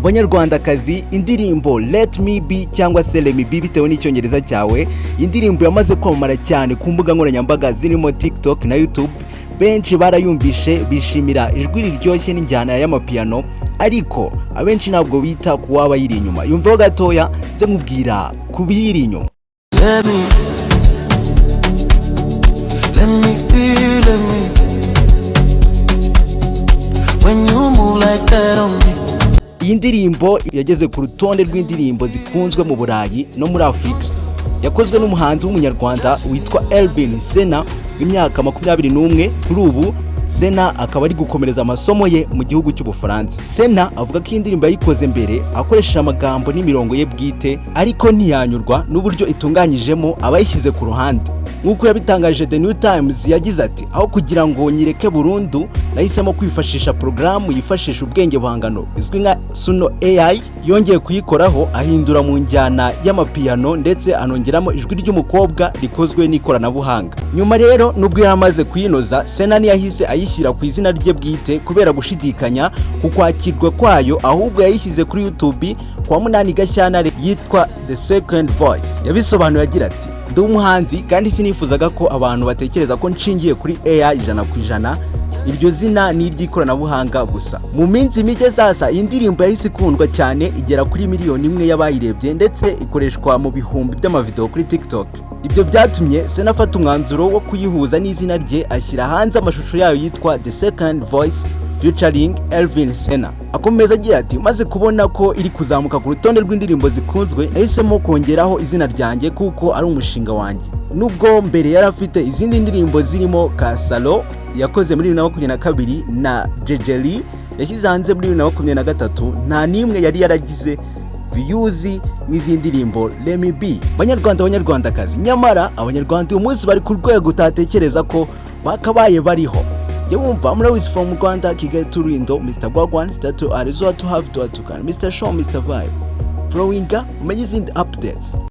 banyarwandakazi, indirimbo Let Me Be cyangwa se Let Me Be bitewe n'icyongereza cyawe, indirimbo yamaze kwamamara cyane ku mbuga nkoranyambaga zirimo TikTok na YouTube. Benshi barayumvishe bishimira ijwi riryoshye n'injyana y'amapiano, ariko abenshi ntabwo bita ku waba yiri inyuma. Yumvaho gatoya nze nkubwira ku biyiri inyuma. Iyi ndirimbo yageze ku rutonde rw'indirimbo zikunzwe mu Burayi no muri Afurika. Yakozwe n'umuhanzi w'umunyarwanda witwa Elvin Cena w'imyaka 21. Kuri ubu Cena akaba ari gukomereza amasomo ye mu gihugu cy'Ubufaransa. Cena avuga ko indirimbo yayikoze mbere akoresheje amagambo n'imirongo ye bwite, ariko ntiyanyurwa n'uburyo itunganyijemo abayishyize ku ruhande. Nk'uko yabitangaje The New Times, yagize ati aho kugira ngo nyireke burundu nahisemo kwifashisha porogaramu yifashisha ubwenge buhangano izwi nka Suno AI. Yongeye kuyikoraho ahindura mu njyana y'amapiano ndetse anongeramo ijwi ry'umukobwa rikozwe n'ikoranabuhanga. Nyuma rero nubwo yaramaze kuyinoza, Cena ntiyahise ayishyira ku izina rye bwite kubera gushidikanya ku kwakirwa kwayo, ahubwo yayishyize kuri YouTube kwa 8 Gashyantare yitwa The Second Voice. Yabisobanuye agira ati ndi umuhanzi kandi sinifuzaga ko abantu batekereza ko nshingiye kuri AI 100%. Iryo zina ni iry'ikoranabuhanga gusa. Mu minsi mike sasa iyi ndirimbo yahise ikundwa cyane, igera kuri 1 miliyoni y'abayirebye ndetse ikoreshwa mu bihumbi by'amavideo kuri TikTok. Ibyo byatumye Cena afata umwanzuro wo kuyihuza n'izina rye, ashyira hanze amashusho yayo yitwa The Second Voice featuring Elvin Cena. Akomeza agira ati maze kubona ko iri kuzamuka ku rutonde rw'indirimbo zikunzwe, nahisemo kongeraho izina ryanjye kuko ari umushinga wanjye. Nubwo mbere yari afite izindi ndirimbo zirimo Kasalo yakoze muri 2022 na Jejeli yashyize hanze muri 2023, nta nimwe yari yaragize views n'izindi ndirimbo Let Me Be. Banyarwandakazi, nyamara abanyarwanda uyu munsi bari ku rwego utatekereza ko bakabaye bariho. Yumva muri West from Rwanda, Kigali to Rulindo, Mr. Gwagwan, Tatu Arizo to have to Atukan, Mr. Show, Mr. Vibe. Flowinga, umenye izindi updates.